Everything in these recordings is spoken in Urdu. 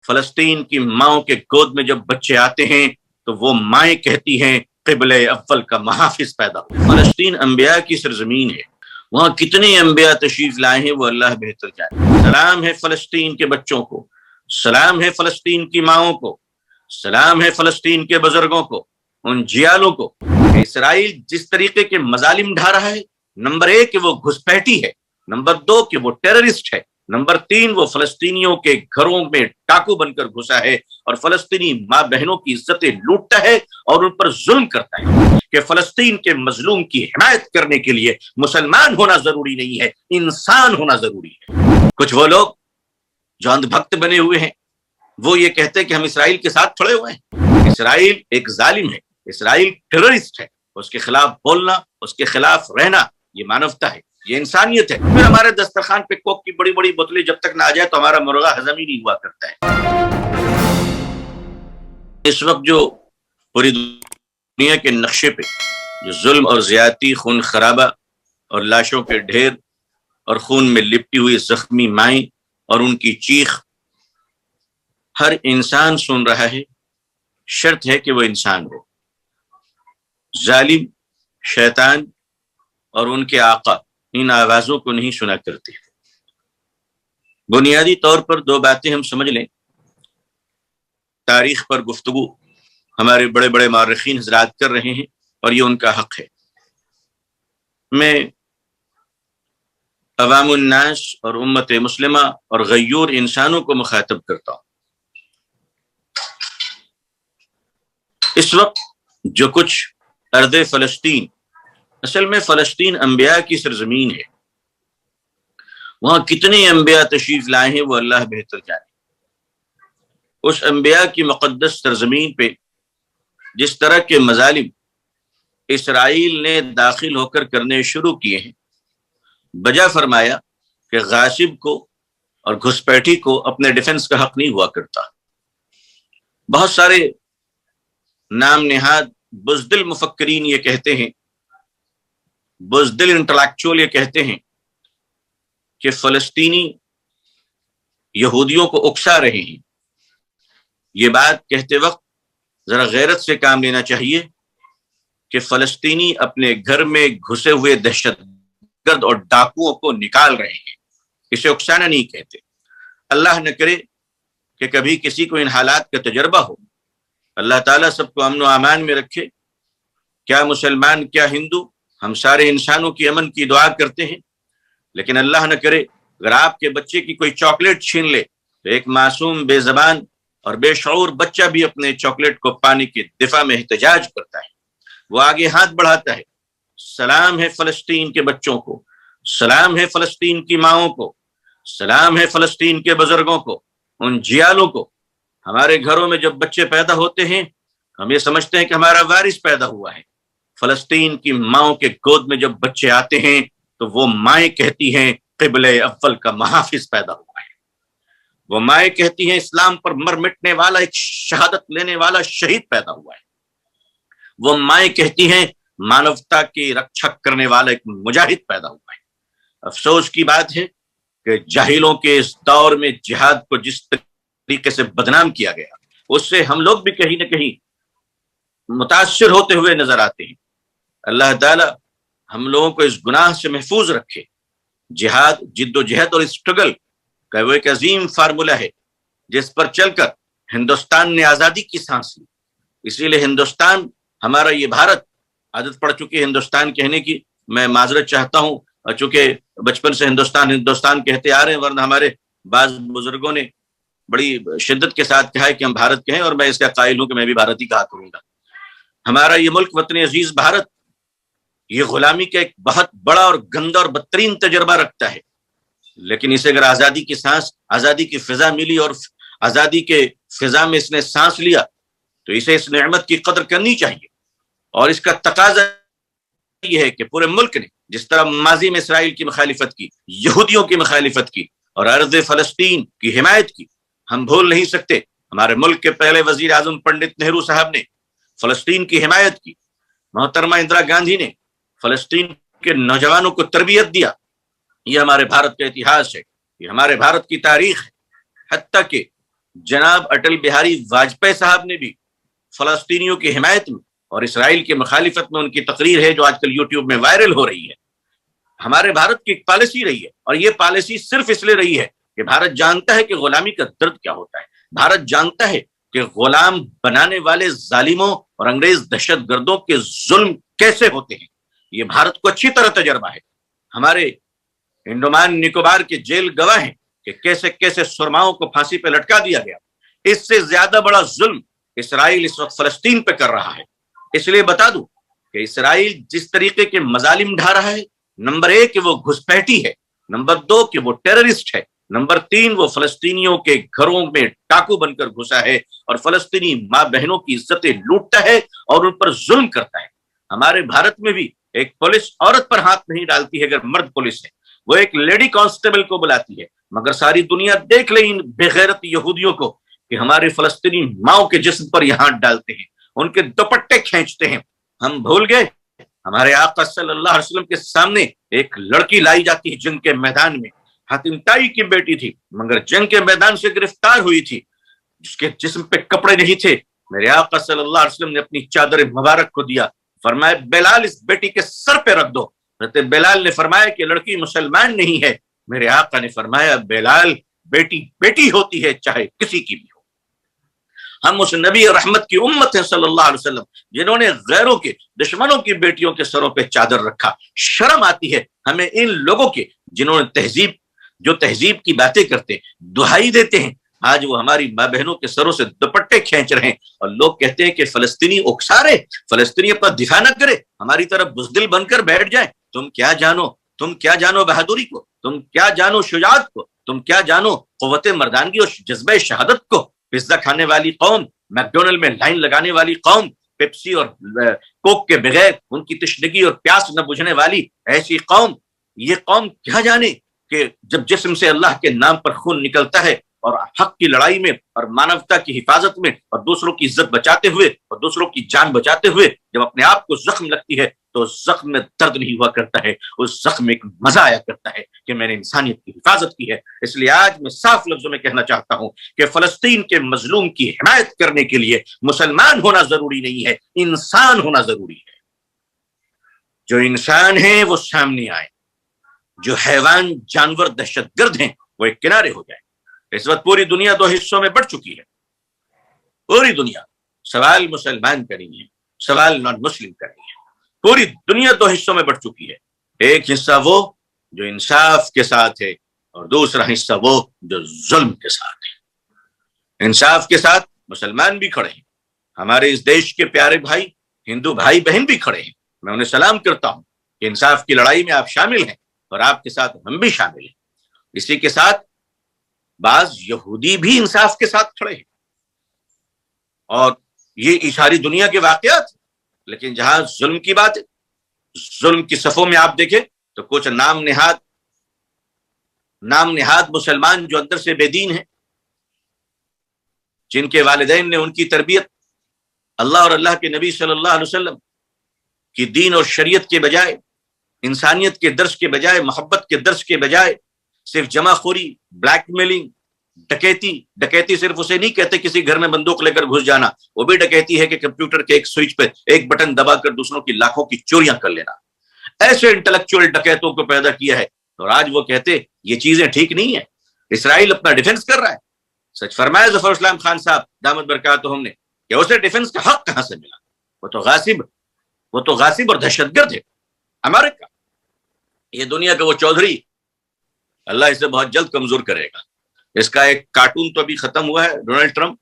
فلسطین کی ماؤں کے گود میں جب بچے آتے ہیں تو وہ مائیں کہتی ہیں قبلہ اول کا محافظ پیدا ہو۔ فلسطین انبیاء کی سرزمین ہے، وہاں کتنے انبیاء تشریف لائے ہیں وہ اللہ بہتر جانے۔ سلام ہے فلسطین کے بچوں کو، سلام ہے فلسطین کی ماؤں کو، سلام ہے فلسطین کے بزرگوں کو، ان جیالوں کو۔ اسرائیل جس طریقے کے مظالم ڈھا رہا ہے، نمبر 1 کہ وہ گھسپیٹی ہے، نمبر 2 کہ وہ ٹیررسٹ ہے، نمبر 3 وہ فلسطینیوں کے گھروں میں ڈاکو بن کر گھسا ہے اور فلسطینی ماں بہنوں کی عزتیں لوٹتا ہے اور ان پر ظلم کرتا ہے۔ کہ فلسطین کے مظلوم کی حمایت کرنے کے لیے مسلمان ہونا ضروری نہیں ہے، انسان ہونا ضروری ہے۔ کچھ وہ لوگ جو اندھ بھکت بنے ہوئے ہیں وہ یہ کہتے ہیں کہ ہم اسرائیل کے ساتھ کھڑے ہوئے ہیں۔ اسرائیل ایک ظالم ہے، اسرائیل ٹیررسٹ ہے، اس کے خلاف بولنا، اس کے خلاف رہنا یہ مانوتا ہے، یہ انسانیت ہے۔ پھر ہمارے دسترخوان پہ کوک کی بڑی بڑی بوتلیں جب تک نہ آ جائے تو ہمارا مرغا ہضم ہی نہیں ہوا کرتا ہے۔ اس وقت جو پوری دنیا کے نقشے پہ جو ظلم اور زیادتی، خون خرابہ اور لاشوں کے ڈھیر اور خون میں لپٹی ہوئی زخمی مائیں اور ان کی چیخ ہر انسان سن رہا ہے، شرط ہے کہ وہ انسان ہو۔ ظالم، شیطان اور ان کے آقا ان آوازوں کو نہیں سنا کرتے۔ بنیادی طور پر 2 باتیں ہم سمجھ لیں۔ تاریخ پر گفتگو ہمارے بڑے بڑے مورخین حضرات کر رہے ہیں اور یہ ان کا حق ہے۔ میں عوام الناس اور امت مسلمہ اور غیور انسانوں کو مخاطب کرتا ہوں۔ اس وقت جو کچھ ارض فلسطین، اصل میں فلسطین انبیاء کی سرزمین ہے، وہاں کتنے انبیاء تشریف لائے ہیں وہ اللہ بہتر جانے۔ اس انبیاء کی مقدس سرزمین پہ جس طرح کے مظالم اسرائیل نے داخل ہو کر کرنے شروع کیے ہیں، بجا فرمایا کہ غاصب کو اور گھسپیٹھی کو اپنے ڈیفنس کا حق نہیں ہوا کرتا۔ بہت سارے نام نہاد بزدل مفکرین یہ کہتے ہیں، بزدل انٹلیکچوئل یہ کہتے ہیں کہ فلسطینی یہودیوں کو اکسا رہے ہیں۔ یہ بات کہتے وقت ذرا غیرت سے کام لینا چاہیے کہ فلسطینی اپنے گھر میں گھسے ہوئے دہشت گرد اور ڈاکوؤں کو نکال رہے ہیں، اسے اکسانا نہیں کہتے۔ اللہ نہ کرے کہ کبھی کسی کو ان حالات کا تجربہ ہو۔ اللہ تعالیٰ سب کو امن و امان میں رکھے۔ کیا مسلمان، کیا ہندو، ہم سارے انسانوں کی امن کی دعا کرتے ہیں، لیکن اللہ نہ کرے اگر آپ کے بچے کی کوئی چاکلیٹ چھین لے تو ایک معصوم، بے زبان اور بے شعور بچہ بھی اپنے چاکلیٹ کو پانے کے دفاع میں احتجاج کرتا ہے، وہ آگے ہاتھ بڑھاتا ہے۔ سلام ہے فلسطین کے بچوں کو، سلام ہے فلسطین کی ماؤں کو، سلام ہے فلسطین کے بزرگوں کو، ان جیالوں کو۔ ہمارے گھروں میں جب بچے پیدا ہوتے ہیں ہم یہ سمجھتے ہیں کہ ہمارا وارث پیدا ہوا ہے۔ فلسطین کی ماؤں کے گود میں جب بچے آتے ہیں تو وہ مائیں کہتی ہیں قبلہ اول کا محافظ پیدا ہوا ہے۔ وہ مائیں کہتی ہیں اسلام پر مر مٹنے والا ایک شہادت لینے والا شہید پیدا ہوا ہے۔ وہ مائیں کہتی ہیں مانوتا کی رکشک کرنے والا ایک مجاہد پیدا ہوا ہے۔ افسوس کی بات ہے کہ جاہلوں کے اس دور میں جہاد کو جس طریقے سے بدنام کیا گیا، اس سے ہم لوگ بھی کہیں نہ کہیں متاثر ہوتے ہوئے نظر آتے ہیں۔ اللہ تعالی ہم لوگوں کو اس گناہ سے محفوظ رکھے۔ جہاد، جد و جہد اور اسٹرگل کا وہ ایک عظیم فارمولہ ہے جس پر چل کر ہندوستان نے آزادی کی سانس لی۔ اسی لیے ہندوستان، ہمارا یہ بھارت، عادت پڑ چکی ہے ہندوستان کہنے کی، میں معذرت چاہتا ہوں، چونکہ بچپن سے ہندوستان ہندوستان کہتے آ رہے ہیں، ورنہ ہمارے بعض بزرگوں نے بڑی شدت کے ساتھ کہا ہے کہ ہم بھارت کہیں، اور میں اس کا قائل ہوں کہ میں بھی بھارت ہی کہا کروں گا۔ ہمارا یہ ملک، وطن عزیز بھارت، یہ غلامی کا ایک بہت بڑا اور گندا اور بدترین تجربہ رکھتا ہے، لیکن اسے اگر آزادی کی سانس، آزادی کی فضا ملی اور آزادی کے فضا میں اس نے سانس لیا تو اسے اس نعمت کی قدر کرنی چاہیے۔ اور اس کا تقاضا یہ ہے کہ پورے ملک نے جس طرح ماضی میں اسرائیل کی مخالفت کی، یہودیوں کی مخالفت کی اور ارض فلسطین کی حمایت کی، ہم بھول نہیں سکتے ہمارے ملک کے پہلے وزیر اعظم پنڈت نہرو صاحب نے فلسطین کی حمایت کی، محترمہ اندرا گاندھی نے فلسطین کے نوجوانوں کو تربیت دیا۔ یہ ہمارے بھارت کا اتہاس ہے، یہ ہمارے بھارت کی تاریخ ہے۔ حتیٰ کہ جناب اٹل بہاری واجپئی صاحب نے بھی فلسطینیوں کی حمایت میں اور اسرائیل کی مخالفت میں ان کی تقریر ہے جو آج کل یوٹیوب میں وائرل ہو رہی ہے، ہمارے بھارت کی ایک پالیسی رہی ہے، اور یہ پالیسی صرف اس لیے رہی ہے کہ بھارت جانتا ہے کہ غلامی کا درد کیا ہوتا ہے، بھارت جانتا ہے کہ غلام بنانے والے ظالموں اور انگریز دہشت گردوں کے ظلم کیسے ہوتے ہیں، یہ بھارت کو اچھی طرح تجربہ ہے۔ ہمارے انڈومان نکوبار کے جیل گواہ ہیں کہ کیسے کیسے سرماؤں کو پھانسی پہ لٹکا دیا گیا۔ اس سے زیادہ بڑا ظلم اسرائیل اس وقت فلسطین پہ کر رہا ہے۔ اس لیے بتا دوں کہ اسرائیل جس طریقے کے مظالم ڈھا رہا ہے، نمبر 1 کہ وہ گھسپیٹی ہے، نمبر 2 کہ وہ ٹیررسٹ ہے، نمبر 3 وہ فلسطینیوں کے گھروں میں ڈاکو بن کر گھسا ہے اور فلسطینی ماں بہنوں کی عزتیں لوٹتا ہے اور ان پر ظلم کرتا ہے۔ ہمارے بھارت میں بھی ایک پولیس عورت پر ہاتھ نہیں ڈالتی ہے اگر مرد پولیس ہے، وہ ایک لیڈی کانسٹیبل کو بلاتی ہے، مگر ساری دنیا دیکھ لے ان بے غیرت یہودیوں کو کہ ہمارے فلسطینی ماؤں کے جسم پر یہ ہاتھ ڈالتے ہیں، ان کے دوپٹے کھینچتے ہیں۔ ہم بھول گئے ہمارے آقا صلی اللہ علیہ وسلم کے سامنے ایک لڑکی لائی جاتی ہے جنگ کے میدان میں، حاتم طائی کی بیٹی تھی مگر جنگ کے میدان سے گرفتار ہوئی تھی، جس کے جسم پہ کپڑے نہیں تھے، میرے آقا صلی اللہ علیہ وسلم نے اپنی چادر مبارک کو دیا، فرمایا بلال اس بیٹی کے سر پہ رکھ دو۔ حضرت بلال نے فرمایا کہ لڑکی مسلمان نہیں ہے، میرے آقا نے فرمایا بلال بیٹی بیٹی ہوتی ہے چاہے کسی کی بھی ہو۔ ہم اس نبی رحمت کی امت ہیں صلی اللہ علیہ وسلم جنہوں نے غیروں کے دشمنوں کی بیٹیوں کے سروں پہ چادر رکھا۔ شرم آتی ہے ہمیں ان لوگوں کے جنہوں نے تہذیب کی باتیں کرتے دہائی دیتے ہیں، آج وہ ہماری ماں بہنوں کے سروں سے دوپٹے کھینچ رہے ہیں اور لوگ کہتے ہیں کہ فلسطینی اکسارے، فلسطینی اپنا دفاع نہ کرے، ہماری طرف بزدل بن کر بیٹھ جائے۔ تم کیا جانو بہادری کو، تم کیا جانو شجاعت کو، تم کیا جانو قوت مردانگی اور جذبہ شہادت کو۔ پیزا کھانے والی قوم، میکڈونلڈ میں لائن لگانے والی قوم، پیپسی اور کوک کے بغیر ان کی تشنگی اور پیاس نہ بجھنے والی ایسی قوم، یہ قوم کیا جانے کہ جب جسم سے اللہ کے نام پر خون نکلتا ہے اور حق کی لڑائی میں اور مانوتا کی حفاظت میں اور دوسروں کی عزت بچاتے ہوئے اور دوسروں کی جان بچاتے ہوئے جب اپنے آپ کو زخم لگتی ہے تو اس زخم میں درد نہیں ہوا کرتا ہے، اس زخم میں ایک مزہ آیا کرتا ہے کہ میں نے انسانیت کی حفاظت کی ہے۔ اس لیے آج میں صاف لفظوں میں کہنا چاہتا ہوں کہ فلسطین کے مظلوم کی حمایت کرنے کے لیے مسلمان ہونا ضروری نہیں ہے، انسان ہونا ضروری ہے۔ جو انسان ہیں وہ سامنے آئے، جو حیوان جانور دہشت گرد ہیں وہ ایک کنارے ہو جائے۔ اس وقت پوری دنیا 2 حصوں میں بڑھ چکی ہے، پوری دنیا، سوال مسلمان کا نہیں ہے، سوال نان مسلم کا نہیں ہے، پوری دنیا 2 حصوں میں بڑھ چکی ہے۔ ایک حصہ وہ جو انصاف کے ساتھ ہے اور دوسرا حصہ وہ جو ظلم کے ساتھ ہے۔ انصاف کے ساتھ مسلمان بھی کھڑے ہیں، ہمارے اس دیش کے پیارے بھائی ہندو بھائی بہن بھی کھڑے ہیں، میں انہیں سلام کرتا ہوں کہ انصاف کی لڑائی میں آپ شامل ہیں اور آپ کے ساتھ ہم بھی شامل ہیں۔ اسی کے ساتھ بعض یہودی بھی انصاف کے ساتھ کھڑے ہیں، اور یہ ساری دنیا کے واقعات، لیکن جہاں ظلم کی بات ہے، ظلم کی صفوں میں آپ دیکھیں تو کچھ نام نہاد مسلمان جو اندر سے بے دین ہیں، جن کے والدین نے ان کی تربیت اللہ اور اللہ کے نبی صلی اللہ علیہ وسلم کی دین اور شریعت کے بجائے، انسانیت کے درس کے بجائے، محبت کے درس کے بجائے صرف جمع خوری، بلیک میلنگ، ڈکیتی صرف اسے نہیں کہتے کسی گھر میں بندوق لے کر گھس جانا، وہ بھی ڈکیتی ہے کہ کمپیوٹر کے ایک سوئچ پہ ایک بٹن دبا کر دوسروں کی لاکھوں کی چوریاں کر لینا۔ ایسے انٹلیکچوئل ڈکیتوں کو پیدا کیا ہے، اور آج وہ کہتے یہ چیزیں ٹھیک نہیں ہیں۔ اسرائیل اپنا ڈیفنس کر رہا ہے، سچ فرمایا ظفر اسلام خان صاحب دامت برکاتہم نے کہ اسے ڈیفنس کا حق کہاں سے ملا؟ وہ تو غاصب اور دہشت گرد ہے۔ امریکہ، یہ دنیا کا وہ چودھری، اللہ اسے بہت جلد کمزور کرے گا۔ اس کا ایک کارٹون تو ابھی ختم ہوا ہے، ڈونلڈ ٹرمپ،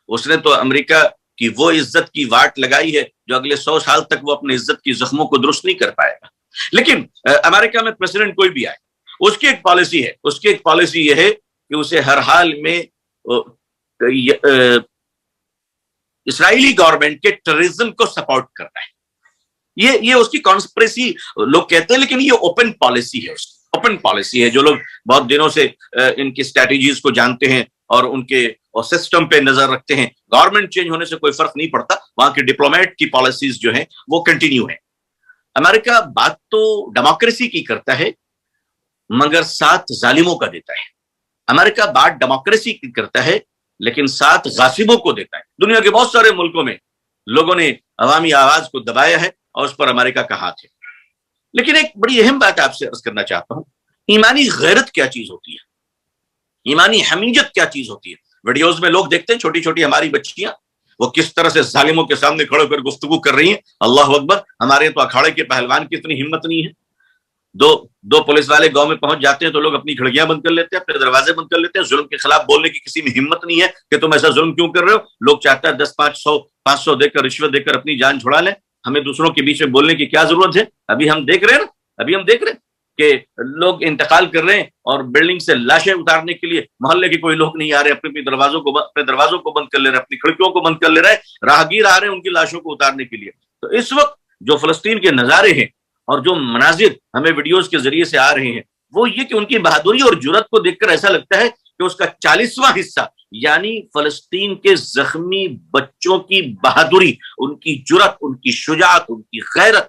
اس نے تو امریکہ کی وہ عزت کی واٹ لگائی ہے جو اگلے 100 سال تک وہ اپنے عزت کی زخموں کو درست نہیں کر پائے گا۔ لیکن امریکہ میں پریزیڈنٹ کوئی بھی آئے، اس کی ایک پالیسی یہ ہے کہ اسے ہر حال میں اسرائیلی گورنمنٹ کے ٹیررزم کو سپورٹ کرنا ہے۔ یہ اس کی کانسپریسی لوگ کہتے ہیں، لیکن یہ اوپن پالیسی ہے، اس کی اوپن پالیسی ہے۔ جو لوگ بہت دنوں سے ان کی اسٹریٹجیز کو جانتے ہیں اور ان کے سسٹم پہ نظر رکھتے ہیں، گورنمنٹ چینج ہونے سے کوئی فرق نہیں پڑتا، وہاں کے ڈپلومیٹ کی پالیسیز جو ہیں وہ کنٹینیو ہیں۔ امریکہ بات تو ڈیموکریسی کی کرتا ہے مگر ساتھ ظالموں کا دیتا ہے۔ امریکہ بات ڈیموکریسی کی کرتا ہے لیکن ساتھ غاصبوں کو دیتا ہے. دنیا کے بہت سارے ملکوں میں لوگوں نے عوامی آواز کو دبایا ہے اور اس پر امریکہ کا ہاتھ ہے. لیکن ایک بڑی اہم بات آپ سے عرض کرنا چاہتا ہوں، ایمانی غیرت کیا چیز ہوتی ہے، ایمانی حمیت کیا چیز ہوتی ہے. ویڈیوز میں لوگ دیکھتے ہیں چھوٹی چھوٹی ہماری بچیاں وہ کس طرح سے ظالموں کے سامنے کھڑے کر گفتگو کر رہی ہیں. اللہ اکبر، ہمارے تو اکھاڑے کے پہلوان کی اتنی ہمت نہیں ہے. دو پولیس والے گاؤں میں پہنچ جاتے ہیں تو لوگ اپنی کھڑکیاں بند کر لیتے ہیں، اپنے دروازے بند کر لیتے ہیں. ظلم کے خلاف بولنے کی کسی میں ہمت نہیں ہے کہ تم ایسا ظلم کیوں کر رہے ہو. لوگ چاہتا ہے 10 500 دے کر، رشوت دے کر اپنی جان چھڑا لیں. ہمیں دوسروں کے بیچ میں بولنے کی کیا ضرورت ہے؟ ابھی ہم دیکھ رہے ہیں کہ لوگ انتقال کر رہے ہیں اور بلڈنگ سے لاشیں اتارنے کے لیے محلے کے کوئی لوگ نہیں آ رہے، اپنے دروازوں کو بند کر لے رہے، اپنی کھڑکیوں کو بند کر لے رہے، راہگیر آ رہے ہیں ان کی لاشوں کو اتارنے کے لیے. تو اس وقت جو فلسطین کے نظارے ہیں اور جو مناظر ہمیں ویڈیوز کے ذریعے سے آ رہے ہیں وہ یہ کہ ان کی بہادری اور جرات کو دیکھ کر ایسا لگتا ہے کہ اس کا 40واں حصہ، یعنی فلسطین کے زخمی بچوں کی بہادری، ان کی جرات، ان کی شجاعت، ان کی غیرت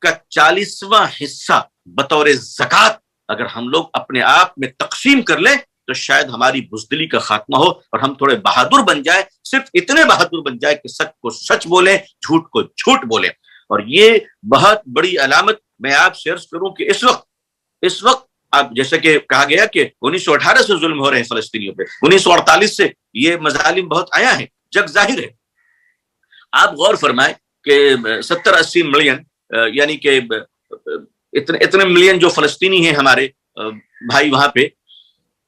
کا 40واں حصہ بطور زکوٰۃ اگر ہم لوگ اپنے آپ میں تقسیم کر لیں تو شاید ہماری بزدلی کا خاتمہ ہو اور ہم تھوڑے بہادر بن جائے، صرف اتنے بہادر بن جائے کہ سچ کو سچ بولیں، جھوٹ کو جھوٹ بولیں. اور یہ بہت بڑی علامت میں آپ سے عرض کروں کہ اس وقت آپ جیسے کہ کہا گیا کہ 1918 سے ظلم ہو رہے ہیں فلسطینیوں پہ، 1948 سے یہ مظالم بہت آیا ہے، جگ ظاہر ہے. آپ غور فرمائیں کہ 70-80 ملین، یعنی کہ اتنے ملین جو فلسطینی ہیں ہمارے بھائی وہاں پہ،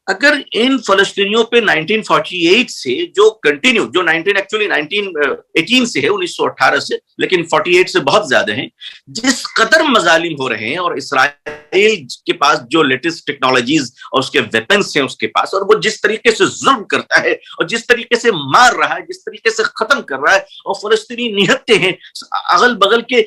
اگر ان فلسطینیوں پہ 1948 سے جو 1918 سے ہے، 1918 سے، لیکن 48 سے بہت زیادہ ہیں، جس قدر مظالم ہو رہے ہیں اور اسرائیل کے پاس جو لیٹسٹ ٹیکنالوجیز اور اس کے ویپنس ہیں اس کے پاس، اور وہ جس طریقے سے ظلم کرتا ہے اور جس طریقے سے مار رہا ہے، جس طریقے سے ختم کر رہا ہے، اور فلسطینی نہتے ہیں اغل بغل کے،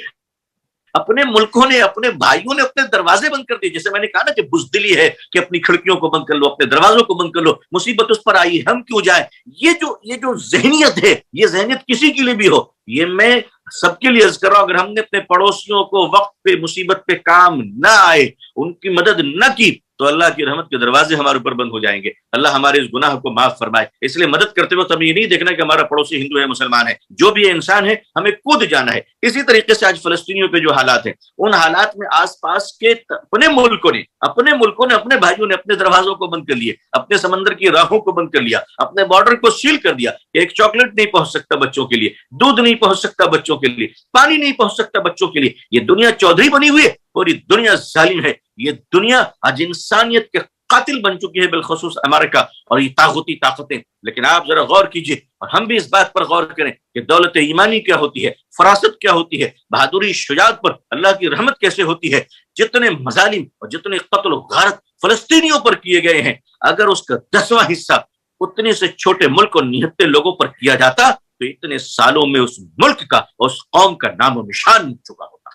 اپنے ملکوں نے، اپنے بھائیوں نے اپنے دروازے بند کر دیے. جیسے میں نے کہا نا کہ بزدلی ہے کہ اپنی کھڑکیوں کو بند کر لو، اپنے دروازوں کو بند کر لو، مصیبت اس پر آئی ہم کیوں جائیں. یہ جو ذہنیت ہے، یہ ذہنیت کسی کے لیے بھی ہو، یہ میں سب کے لیے عرض کر رہا ہوں. اگر ہم نے اپنے پڑوسیوں کو وقت پہ مصیبت پہ کام نہ آئے، ان کی مدد نہ کی، تو اللہ کی رحمت کے دروازے ہمارے اوپر بند ہو جائیں گے. اللہ ہمارے اس گناہ کو معاف فرمائے. اس لیے مدد کرتے وقت ہمیں یہ نہیں دیکھنا کہ ہمارا پڑوسی ہندو ہے، مسلمان ہے، جو بھی انسان ہے ہمیں کود جانا ہے. اسی طریقے سے آج فلسطینیوں پہ جو حالات ہیں، ان حالات میں آس پاس کے اپنے ملکوں نے اپنے بھائیوں نے اپنے دروازوں کو بند کر لیے، اپنے سمندر کی راہوں کو بند کر لیا، اپنے بارڈر کو سیل کر دیا کہ ایک چاکلیٹ نہیں پہنچ سکتا بچوں کے لیے، دودھ نہیں پہنچ سکتا بچوں کے لیے، پانی نہیں پہنچ سکتا بچوں کے لیے. یہ دنیا چودھری بنی ہوئی ہے، پوری دنیا ظالم ہے. یہ دنیا آج انسانیت کے قاتل بن چکی ہے، بالخصوص امریکہ اور یہ طاغوتی طاقتیں. لیکن آپ ذرا غور کیجئے اور ہم بھی اس بات پر غور کریں کہ دولت ایمانی کیا ہوتی ہے، فراست کیا ہوتی ہے، بہادری شجاعت پر اللہ کی رحمت کیسے ہوتی ہے. جتنے مظالم اور جتنے قتل و غارت فلسطینیوں پر کیے گئے ہیں، اگر اس کا 10واں حصہ اتنے سے چھوٹے ملک اور نہتے لوگوں پر کیا جاتا تو اتنے سالوں میں اس ملک کا، اس قوم کا نام و نشان مٹ چکا ہوتا.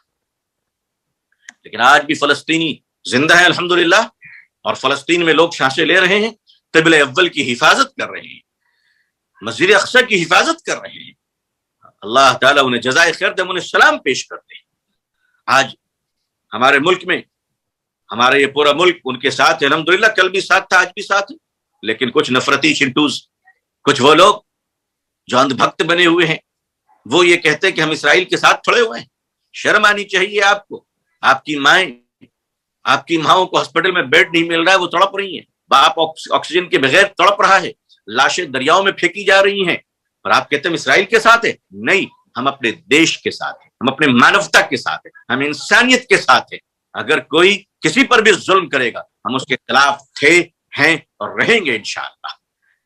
لیکن آج بھی فلسطینی زندہ ہے الحمدللہ، اور فلسطین میں لوگ سانسیں لے رہے ہیں، قبلہ اول کی حفاظت کر رہے ہیں، مسجد اقصی کی حفاظت کر رہے ہیں. اللہ تعالیٰ انہیں جزائے خیر دے، انہیں سلام پیش کرتے ہیں. آج ہمارے ملک میں، ہمارے یہ پورا ملک ان کے ساتھ ہے الحمدللہ. کل بھی ساتھ تھا، آج بھی ساتھ ہے. لیکن کچھ نفرتی چنٹوز، کچھ وہ لوگ جو اندھ بھکت بنے ہوئے ہیں، وہ یہ کہتے ہیں کہ ہم اسرائیل کے ساتھ کھڑے ہوئے ہیں. شرم آنی چاہیے آپ کو. آپ کی ماؤں کو ہاسپٹل میں بیڈ نہیں مل رہا ہے، وہ تڑپ رہی ہیں. باپ آکسیجن کے بغیر تڑپ رہا ہے، لاشیں دریاؤں میں پھینکی جا رہی ہیں، اور آپ کہتے ہیں اسرائیل کے ساتھ ہے. نہیں، ہم اپنے دیش کے ساتھ ہیں، ہم اپنے مانوتا کے ساتھ ہیں، ہم انسانیت کے ساتھ ہیں. اگر کوئی کسی پر بھی ظلم کرے گا، ہم اس کے خلاف تھے، ہیں اور رہیں گے انشاءاللہ.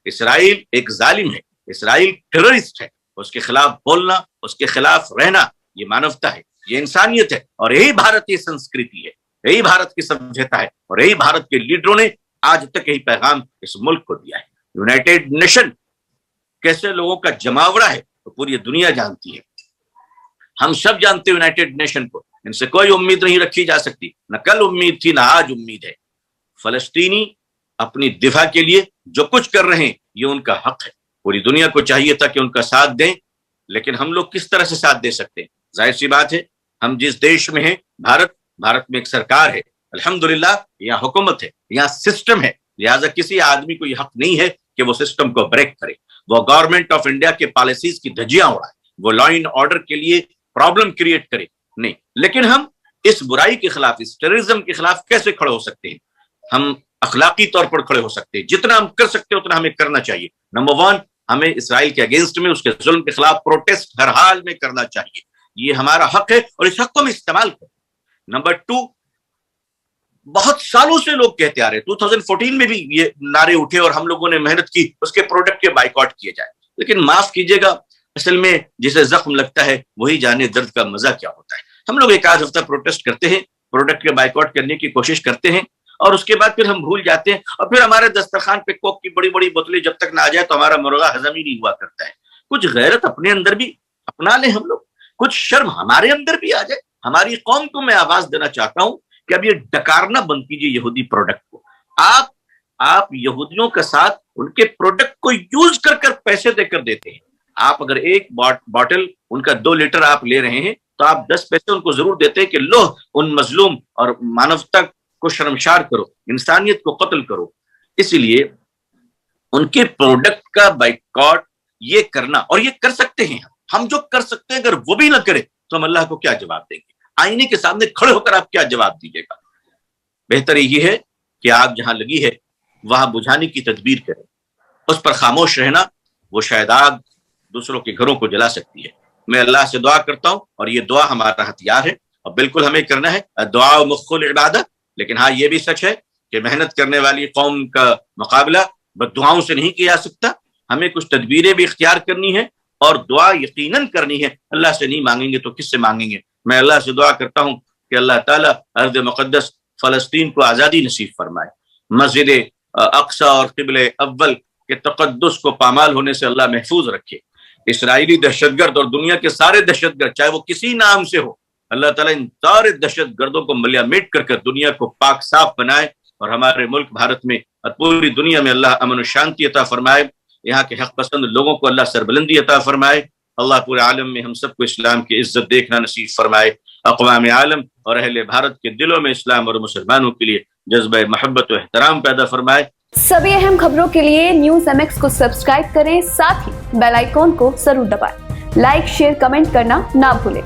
اسرائیل ایک ظالم ہے، اسرائیل ٹیررسٹ ہے. اس کے خلاف بولنا، اس کے خلاف رہنا، یہ مانوتا ہے، یہ انسانیت ہے. اور یہی بھارتی سنسکرتی ہے، یہی بھارت کی سمجھتا ہے، اور یہی بھارت کے لیڈروں نے آج تک یہی پیغام اس ملک کو دیا ہے. یونائٹڈ نیشن کیسے لوگوں کا جماوڑا ہے تو پوری دنیا جانتی ہے. ہم سب جانتے ہیں یونائٹڈ نیشن کو، ان سے کوئی امید نہیں رکھی جا سکتی، نہ کل امید تھی، نہ آج امید ہے. فلسطینی اپنی دفاع کے لیے جو کچھ کر رہے ہیں یہ ان کا حق ہے. پوری دنیا کو چاہیے تھا کہ ان کا ساتھ دیں، لیکن ہم لوگ کس طرح سے ساتھ دے سکتے ہیں؟ ظاہر سی بات ہے، ہم جس دیش میں ہیں، بھارت میں ایک سرکار ہے الحمدللہ، یہاں حکومت ہے، یہاں سسٹم ہے. لہٰذا کسی آدمی کو یہ حق نہیں ہے کہ وہ سسٹم کو بریک کرے, وہ گورنمنٹ آف انڈیا کے پالیسیز کی دھجیاں اڑائے, وہ لا اینڈ آرڈر کے لیے پرابلم کریٹ کرے, نہیں. لیکن ہم اس برائی کے خلاف, اس ٹیررزم کے خلاف کیسے کھڑے ہو سکتے ہیں؟ ہم اخلاقی طور پر کھڑے ہو سکتے ہیں, جتنا ہم کر سکتے ہیں اتنا ہمیں کرنا چاہیے. نمبر 1, ہمیں اسرائیل کے اگینسٹ میں, اس کے ظلم کے خلاف پروٹیسٹ ہر حال میں کرنا چاہیے, یہ ہمارا حق ہے اور اس حق کو ہم استعمال کریں. نمبر 2, بہت سالوں سے لوگ کہتے آ رہے, 2014 میں بھی یہ نعرے اٹھے اور ہم لوگوں نے محنت کی اس کے پروڈکٹ کے بائیکاٹ کیے جائے, لیکن معاف کیجیے گا, اصل میں جسے زخم لگتا ہے وہی جانے درد کا مزہ کیا ہوتا ہے. ہم لوگ ایک آدھ ہفتہ پروٹیسٹ کرتے ہیں, پروڈکٹ کے بائیکاٹ کرنے کی کوشش کرتے ہیں, اور اس کے بعد پھر ہم بھول جاتے ہیں, اور پھر ہمارے دسترخوان پہ کوک کی بڑی بڑی بوتلیں جب تک نہ آ جائے تو ہمارا مرغا ہضم ہی نہیں ہوا کرتا ہے. کچھ غیرت اپنے اندر بھی اپنا لیں ہم لوگ, کچھ شرم ہمارے اندر بھی آ جائے. ہماری قوم کو میں آواز دینا چاہتا ہوں کہ اب یہ ڈکارنا بند کیجیے یہودی پروڈکٹ کو. آپ یہودیوں کا ساتھ ان کے پروڈکٹ کو یوز کر پیسے دے کر دیتے ہیں. آپ اگر ایک باٹل ان کا 2 لیٹر آپ لے رہے ہیں تو آپ 10 پیسے ان کو ضرور دیتے ہیں کہ لو ان مظلوم اور مانوتا کو شرمشار کرو, انسانیت کو قتل کرو. اسی لیے ان کے پروڈکٹ کا بائیکاٹ یہ کرنا, اور یہ کر سکتے ہیں ہم جو کر سکتے ہیں, اگر وہ بھی نہ کرے تو ہم اللہ کو کیا جواب دیں گے؟ آئینے کے سامنے کھڑے ہو کر آپ کیا جواب دیجیے گا؟ بہتر یہ ہے کہ آپ جہاں لگی ہے وہاں بجھانے کی تدبیر کریں. اس پر خاموش رہنا وہ شاید آگ دوسروں کے گھروں کو جلا سکتی ہے. میں اللہ سے دعا کرتا ہوں, اور یہ دعا ہمارا ہتھیار ہے اور بالکل ہمیں کرنا ہے. دعا مخ العبادہ. لیکن ہاں یہ بھی سچ ہے کہ محنت کرنے والی قوم کا مقابلہ بد دعاؤں سے نہیں کیا جا سکتا. ہمیں کچھ تدبیریں بھی اختیار کرنی ہے, اور دعا یقیناً کرنی ہے. اللہ سے نہیں مانگیں گے تو کس سے مانگیں گے؟ میں اللہ سے دعا کرتا ہوں کہ اللہ تعالیٰ ارض مقدس فلسطین کو آزادی نصیب فرمائے, مسجد اقصی اور قبل اول کے تقدس کو پامال ہونے سے اللہ محفوظ رکھے. اسرائیلی دہشت گرد اور دنیا کے سارے دہشت گرد چاہے وہ کسی نام سے ہو, اللہ تعالیٰ ان سارے دہشت گردوں کو ملیا میٹ کر دنیا کو پاک صاف بنائے, اور ہمارے ملک بھارت میں اور پوری دنیا میں اللہ امن و شانتی عطا فرمائے. یہاں کے حق پسند لوگوں کو اللہ سربلندی عطا فرمائے. اللہ پورے عالم میں ہم سب کو اسلام کی عزت دیکھنا نصیب فرمائے. اقوام عالم اور اہل بھارت کے دلوں میں اسلام اور مسلمانوں کے لیے جذبہ محبت و احترام پیدا فرمائے. سبھی اہم خبروں کے لیے نیوز MX کو سبسکرائب کریں, ساتھ ہی بیل آئیکن کو ضرور دبائیں. لائک, شیئر, کمنٹ کرنا نہ بھولیں.